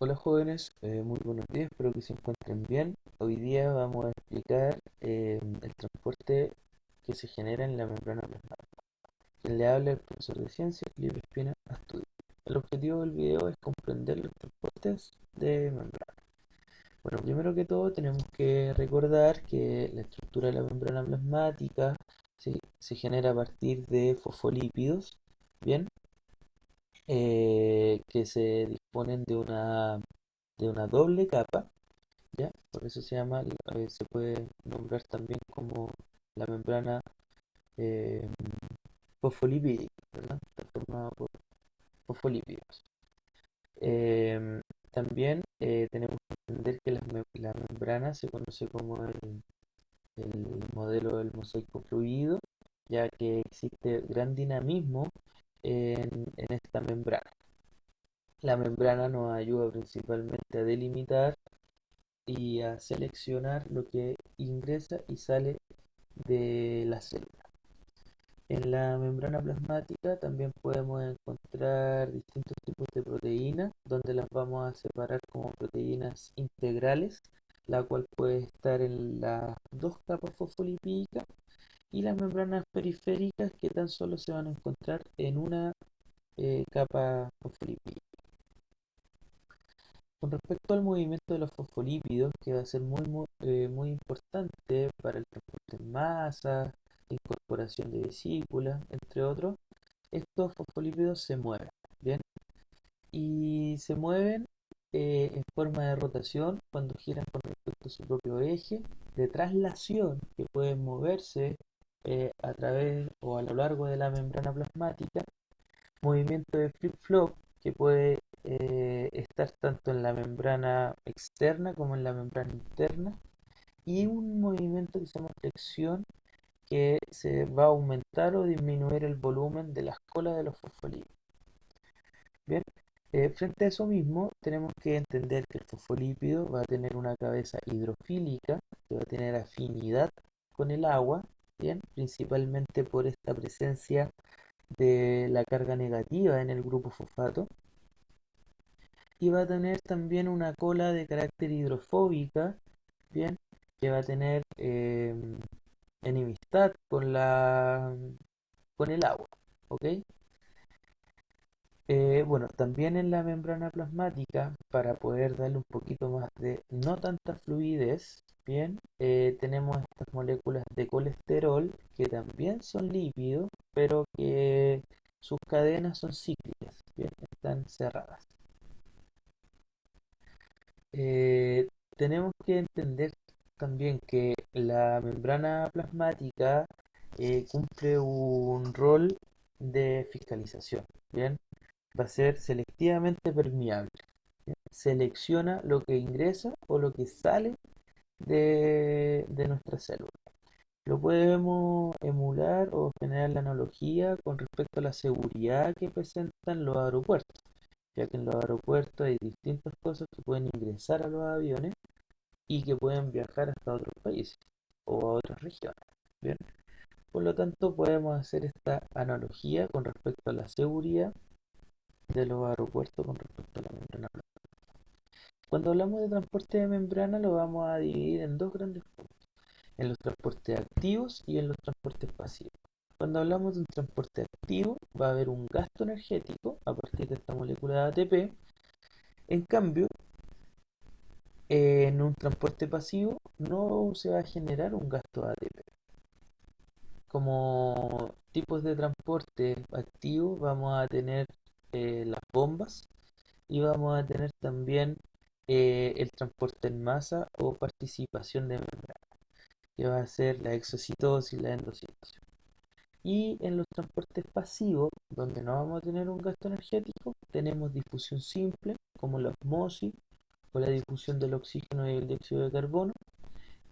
Hola jóvenes, muy buenos días, espero que se encuentren bien. Hoy día vamos a explicar el transporte que se genera en la membrana plasmática. Quien le habla es el profesor de ciencias, Felipe Espina Astudillo. El objetivo del video es comprender los transportes de membrana. Bueno, primero que todo tenemos que recordar que la estructura de la membrana plasmática se genera a partir de fosfolípidos, ¿bien? Que se disponen de una doble capa. ¿Ya? Por eso se puede nombrar también como la membrana eh, fosfolipídica, ¿verdad? Está formada por fosfolípidos. También tenemos que entender que la membrana se conoce como el modelo del mosaico fluido, ya que existe gran dinamismo en esta membrana. La membrana nos ayuda principalmente a delimitar y a seleccionar lo que ingresa y sale de la célula. En la membrana plasmática también podemos encontrar distintos tipos de proteínas, donde las vamos a separar como proteínas integrales, la cual puede estar en las dos capas fosfolipídicas, y las membranas periféricas, que tan solo se van a encontrar en una capa fosfolipídica. Con respecto al movimiento de los fosfolípidos, que va a ser muy importante para el transporte en masa, incorporación de vesículas, entre otros, estos fosfolípidos se mueven, ¿bien? Y se mueven en forma de rotación cuando giran con respecto a su propio eje, de traslación, que pueden moverse a través o a lo largo de la membrana plasmática, movimiento de flip-flop, que puede estar tanto en la membrana externa como en la membrana interna, y un movimiento que se llama flexión, que se va a aumentar o disminuir el volumen de las colas de los fosfolípidos. Bien, frente a eso mismo, tenemos que entender que el fosfolípido va a tener una cabeza hidrofílica, que va a tener afinidad con el agua, bien, principalmente por esta presencia de la carga negativa en el grupo fosfato, y va a tener también una cola de carácter hidrofóbica, bien, que va a tener enemistad con el agua, ¿ok? Bueno, también en la membrana plasmática, para poder darle un poquito más de no tanta fluidez, bien, tenemos estas moléculas de colesterol que también son lípidos, pero que sus cadenas son cíclicas, bien, están cerradas. Eh, Tenemos que entender también que la membrana plasmática cumple un rol de fiscalización, ¿bien? Va a ser selectivamente permeable. ¿Bien? Selecciona lo que ingresa o lo que sale de nuestra célula. Lo podemos emular o generar la analogía con respecto a la seguridad que presentan los aeropuertos, ya que en los aeropuertos hay distintas cosas que pueden ingresar a los aviones y que pueden viajar hasta otros países o a otras regiones. Bien, por lo tanto podemos hacer esta analogía con respecto a la seguridad de los aeropuertos con respecto a la membrana plasmática. Cuando hablamos de transporte de membrana lo vamos a dividir en dos grandes puntos, en los transportes activos y en los transportes pasivos. Cuando hablamos de un transporte activo va a haber un gasto energético a partir de esta molécula de ATP. En cambio, en un transporte pasivo no se va a generar un gasto de ATP. Como tipos de transporte activo vamos a tener las bombas, y vamos a tener también el transporte en masa o participación de membrana, que va a ser la exocitosis y la endocitosis. Y en los transportes pasivos, donde no vamos a tener un gasto energético, tenemos difusión simple, como la osmosis o la difusión del oxígeno y el dióxido de carbono.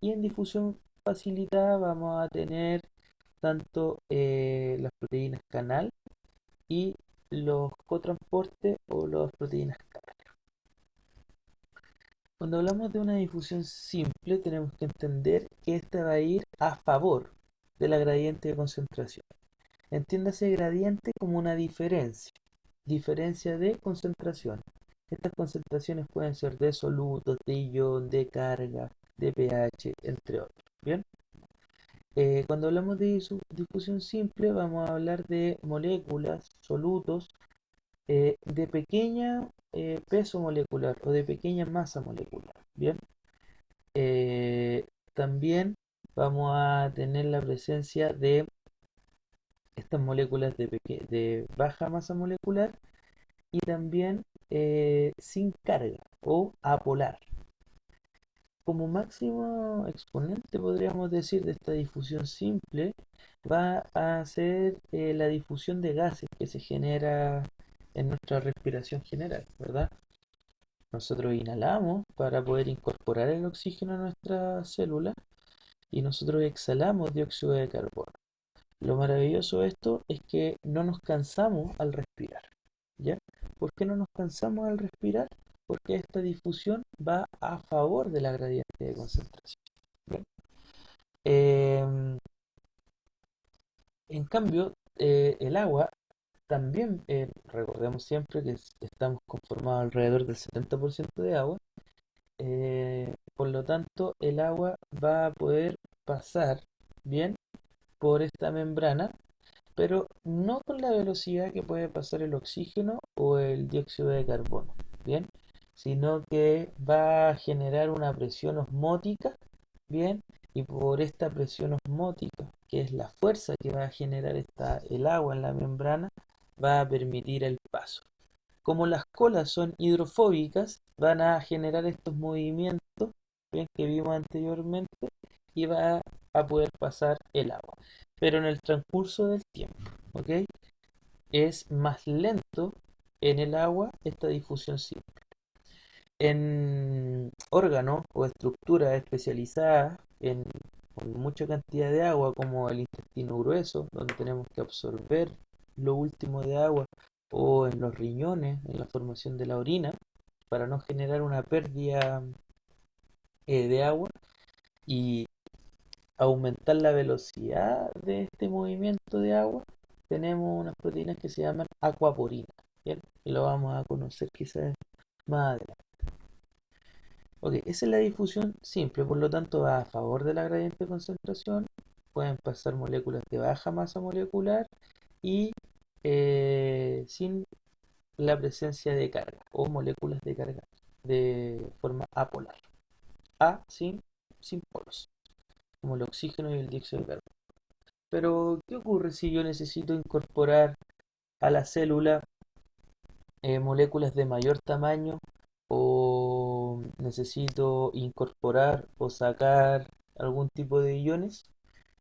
Y en difusión facilitada vamos a tener tanto las proteínas canal y los cotransportes o las proteínas canal. Cuando hablamos de una difusión simple, tenemos que entender que esta va a ir a favor de la gradiente de concentración. Entiéndase gradiente como una diferencia de concentración. Estas concentraciones pueden ser de solutos, de ion, de carga, de pH, entre otros. Bien, cuando hablamos de difusión simple, vamos a hablar de moléculas, solutos, de pequeña peso molecular o de pequeña masa molecular. Bien, Eh, también vamos a tener la presencia de estas moléculas de baja masa molecular y también sin carga o apolar. Como máximo exponente, podríamos decir, de esta difusión simple, va a ser la difusión de gases que se genera en nuestra respiración general, ¿verdad? Nosotros inhalamos para poder incorporar el oxígeno a nuestras células y nosotros exhalamos dióxido de carbono. Lo maravilloso de esto es que no nos cansamos al respirar, ¿ya? ¿Por qué no nos cansamos al respirar? Porque esta difusión va a favor de la gradiente de concentración. ¿Bien? Em, en cambio, el agua también, recordemos siempre que estamos conformados alrededor del 70% de agua, por lo tanto el agua va a poder pasar bien por esta membrana, pero no con la velocidad que puede pasar el oxígeno o el dióxido de carbono, ¿bien? Sino que va a generar una presión osmótica, ¿bien? Y por esta presión osmótica, que es la fuerza que va a generar el agua en la membrana, va a permitir el paso. Como las colas son hidrofóbicas, van a generar estos movimientos, ¿bien? Que vimos anteriormente y va a poder pasar el agua. Pero en el transcurso del tiempo, ¿ok? Es más lento en el agua esta difusión simple. En órganos o estructuras especializadas con mucha cantidad de agua, como el intestino grueso, donde tenemos que absorber lo último de agua, o en los riñones, en la formación de la orina, para no generar una pérdida de agua y aumentar la velocidad de este movimiento de agua, tenemos unas proteínas que se llaman acuaporinas, ¿bien? Y lo vamos a conocer quizás más adelante. Ok, esa es la difusión simple, por lo tanto va a favor de la gradiente de concentración, pueden pasar moléculas de baja masa molecular y sin la presencia de carga o moléculas de carga de forma apolar. A sin polos, como el oxígeno y el dióxido de carbono. Pero, ¿qué ocurre si yo necesito incorporar a la célula moléculas de mayor tamaño o necesito incorporar o sacar algún tipo de iones?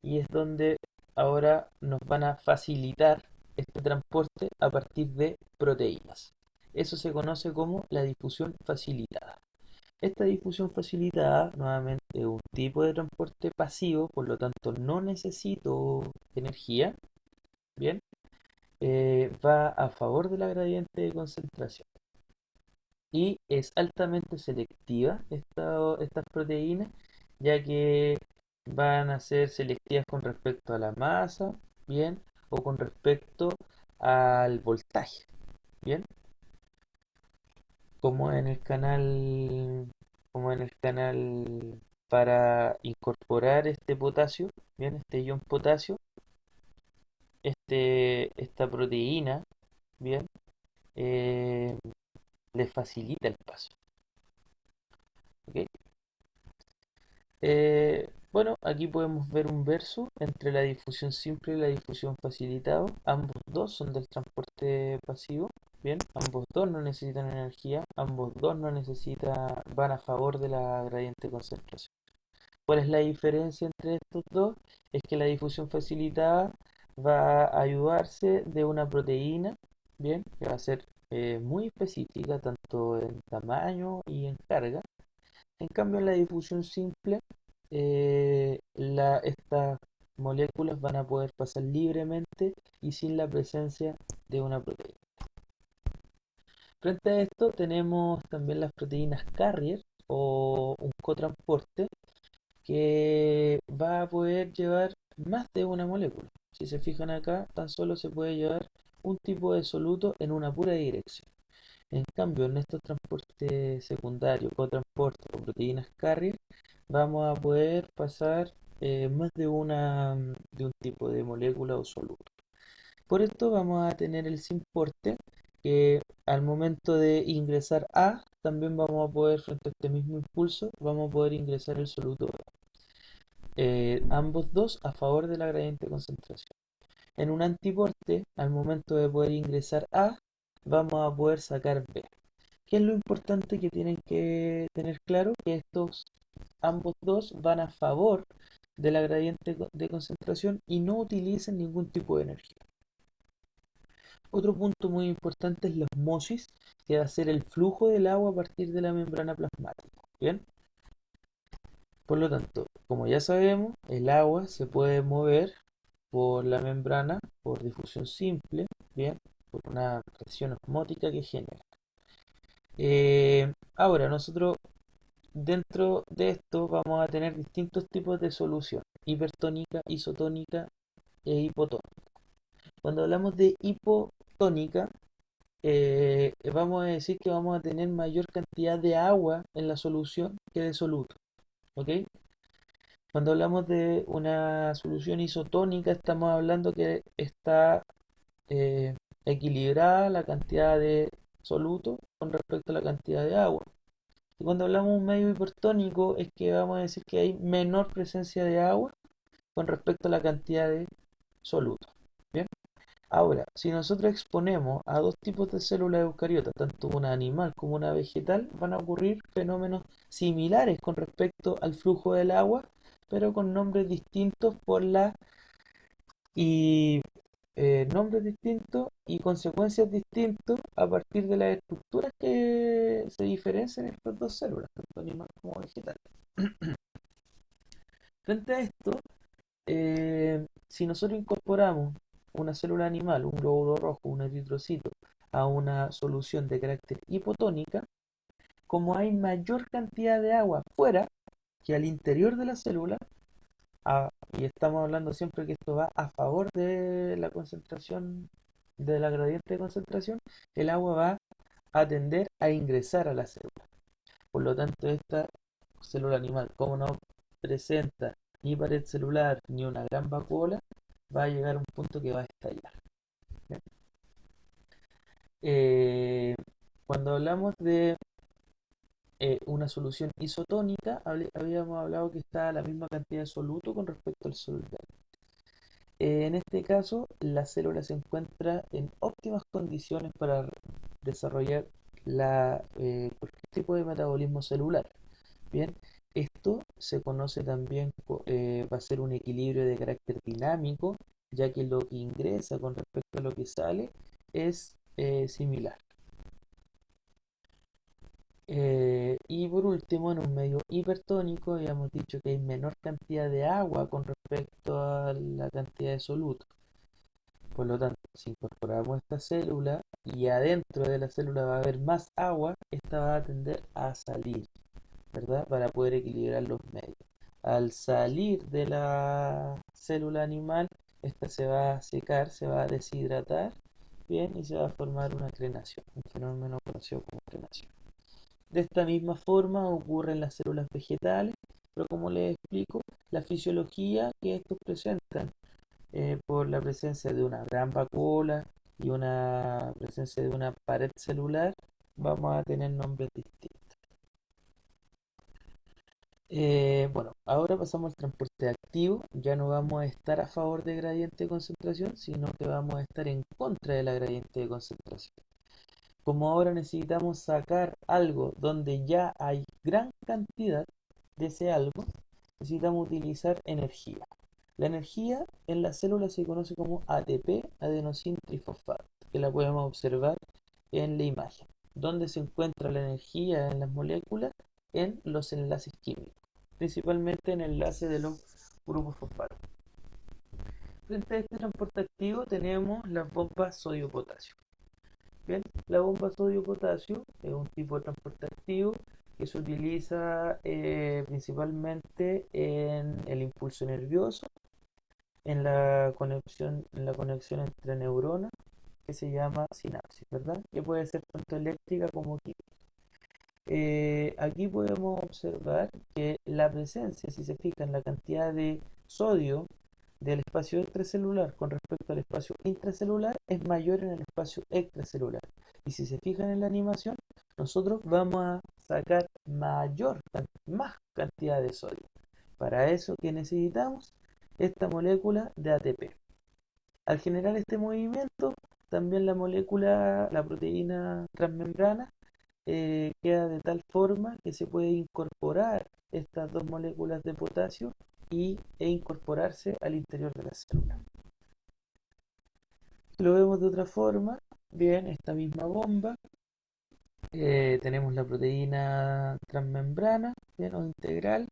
Y es donde ahora nos van a facilitar este transporte a partir de proteínas. Eso se conoce como la difusión facilitada. Esta difusión facilitada, nuevamente, es un tipo de transporte pasivo, por lo tanto no necesito energía, ¿bien? Va a favor de la gradiente de concentración y es altamente selectiva estas proteínas, ya que van a ser selectivas con respecto a la masa, ¿bien? O con respecto al voltaje, ¿bien? Como en el canal, como en el canal para incorporar este potasio, ¿bien? Este ion potasio, esta proteína, ¿bien? Eh, le facilita el paso, ¿ok? Bueno, aquí podemos ver un verso entre la difusión simple y la difusión facilitada. Ambos dos son del transporte pasivo. Bien, ambos dos no necesitan energía, ambos dos no necesitan, van a favor de la gradiente de concentración. ¿Cuál es la diferencia entre estos dos? Es que la difusión facilitada va a ayudarse de una proteína, bien, que va a ser muy específica tanto en tamaño y en carga. En cambio, en la difusión simple, estas moléculas van a poder pasar libremente y sin la presencia de una proteína. Frente a esto tenemos también las proteínas carrier o un cotransporte que va a poder llevar más de una molécula. Si se fijan acá, tan solo se puede llevar un tipo de soluto en una pura dirección. En cambio, en estos transportes secundarios, cotransporte o proteínas carrier, vamos a poder pasar más de un tipo de molécula o soluto. Por esto vamos a tener el SIMporte, que al momento de ingresar A, también vamos a poder, frente a este mismo impulso, vamos a poder ingresar el soluto B. Ambos dos a favor de la gradiente de concentración. En un antiporte, al momento de poder ingresar A, vamos a poder sacar B. ¿Qué es lo importante que tienen que tener claro? Que ambos dos van a favor de la gradiente de concentración y no utilizan ningún tipo de energía. Otro punto muy importante es la osmosis, que va a ser el flujo del agua a partir de la membrana plasmática. ¿Bien? Por lo tanto, como ya sabemos, el agua se puede mover por la membrana por difusión simple, ¿bien? Por una presión osmótica que genera. Ahora, nosotros dentro de esto vamos a tener distintos tipos de solución: hipertónica, isotónica e hipotónica. Cuando hablamos de hipotónica, vamos a decir que vamos a tener mayor cantidad de agua en la solución que de soluto. ¿Ok? Cuando hablamos de una solución isotónica, estamos hablando que está eh, equilibrada la cantidad de soluto con respecto a la cantidad de agua. Y cuando hablamos de un medio hipertónico, es que vamos a decir que hay menor presencia de agua con respecto a la cantidad de soluto. ¿Bien? Ahora, si nosotros exponemos a dos tipos de células eucariotas, tanto una animal como una vegetal, van a ocurrir fenómenos similares con respecto al flujo del agua, pero con nombres distintos por la y nombres distintos y consecuencias distintas a partir de las estructuras que se diferencian en estas dos células, tanto animal como vegetal. Frente a esto, si nosotros incorporamos una célula animal, un glóbulo rojo, un eritrocito, a una solución de carácter hipotónica, como hay mayor cantidad de agua fuera que al interior de la célula, y estamos hablando siempre que esto va a favor de la concentración, de la gradiente de concentración, el agua va a tender a ingresar a la célula. Por lo tanto, esta célula animal, como no presenta ni pared celular ni una gran vacuola, va a llegar a un punto que va a estallar. Eh, Cuando hablamos de una solución isotónica, habíamos hablado que está la misma cantidad de soluto con respecto al solvente. En este caso, la célula se encuentra en óptimas condiciones para desarrollar cualquier tipo de metabolismo celular. Bien, esto se conoce también, va a ser un equilibrio de carácter dinámico, ya que lo que ingresa con respecto a lo que sale es similar. Y por último, en un medio hipertónico, ya hemos dicho que hay menor cantidad de agua con respecto a la cantidad de soluto. Por lo tanto, si incorporamos esta célula y adentro de la célula va a haber más agua, esta va a tender a salir, ¿verdad? Para poder equilibrar los medios. Al salir de la célula animal, esta se va a secar, se va a deshidratar, bien, y se va a formar una crenación, un fenómeno conocido como crenación. De esta misma forma ocurre en las células vegetales, pero como les explico, la fisiología que estos presentan por la presencia de una gran vacuola y una presencia de una pared celular, vamos a tener nombres distintos. Bueno, ahora pasamos al transporte activo. Ya no vamos a estar a favor de gradiente de concentración, sino que vamos a estar en contra de la gradiente de concentración. Como ahora necesitamos sacar algo donde ya hay gran cantidad de ese algo, necesitamos utilizar energía. La energía en la célula se conoce como ATP, adenosín trifosfato, que la podemos observar en la imagen. ¿Dónde se encuentra la energía en las moléculas? En los enlaces químicos, principalmente en el enlace de los grupos fosfato. Frente a este transporte activo tenemos las bombas sodio-potasio. Bien, la bomba sodio-potasio es un tipo de transporte activo que se utiliza principalmente en el impulso nervioso, en la conexión entre neuronas, que se llama sinapsis, ¿verdad? Que puede ser tanto eléctrica como química. Aquí podemos observar que la presencia, si se fija en la cantidad de sodio del espacio extracelular con respecto al espacio intracelular, es mayor en el espacio extracelular. Y si se fijan en la animación, nosotros vamos a sacar más cantidad de sodio. Para eso, ¿qué necesitamos? Esta molécula de ATP. Al generar este movimiento, también la proteína transmembrana, queda de tal forma que se puede incorporar estas dos moléculas de potasio e incorporarse al interior de la célula. Lo vemos de otra forma, bien, esta misma bomba, tenemos la proteína transmembrana, bien, o integral,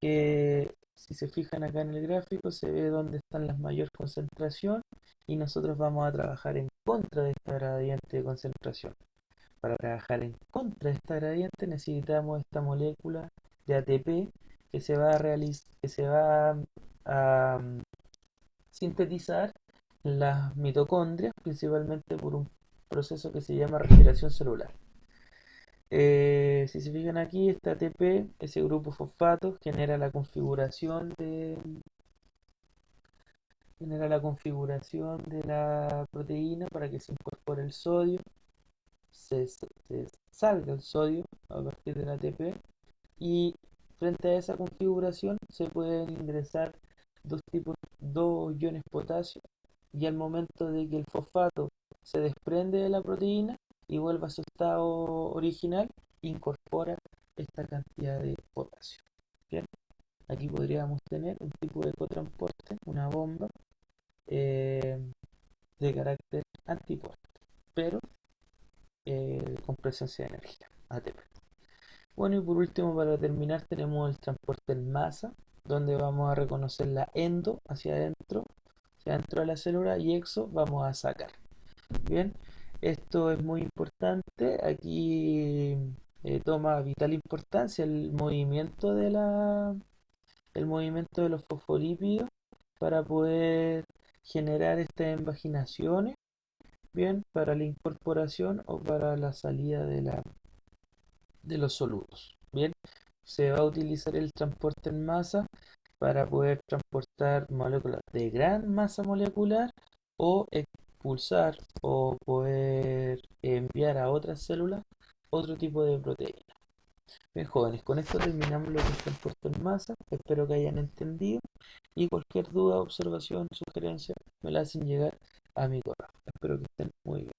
que si se fijan acá en el gráfico se ve dónde están las mayor concentración y nosotros vamos a trabajar en contra de esta gradiente de concentración. Para trabajar en contra de esta gradiente necesitamos esta molécula de ATP que se va a sintetizar en las mitocondrias, principalmente por un proceso que se llama regeneración celular. Si se fijan aquí, este ATP, ese grupo fosfato, genera la configuración de la proteína para que se incorpore el sodio, se salga el sodio a partir del ATP y frente a esa configuración se pueden ingresar dos iones potasio y al momento de que el fosfato se desprende de la proteína y vuelva a su estado original, incorpora esta cantidad de potasio. Bien, aquí podríamos tener un tipo de cotransporte, una bomba de carácter antiporte, pero con presencia de energía, ATP. Bueno, y por último, para terminar, tenemos el transporte en masa, donde vamos a reconocer la endo hacia adentro de la célula, y exo vamos a sacar. Bien, esto es muy importante. Aquí toma vital importancia el movimiento de los fosfolípidos para poder generar estas invaginaciones, bien, para la incorporación o para la salida de los solutos. Bien, se va a utilizar el transporte en masa para poder transportar moléculas de gran masa molecular o expulsar o poder enviar a otras células otro tipo de proteína. Bien, jóvenes, con esto terminamos lo que es transporte en masa. Espero que hayan entendido y cualquier duda, observación, sugerencia me la hacen llegar a mi correo. Espero que estén muy bien.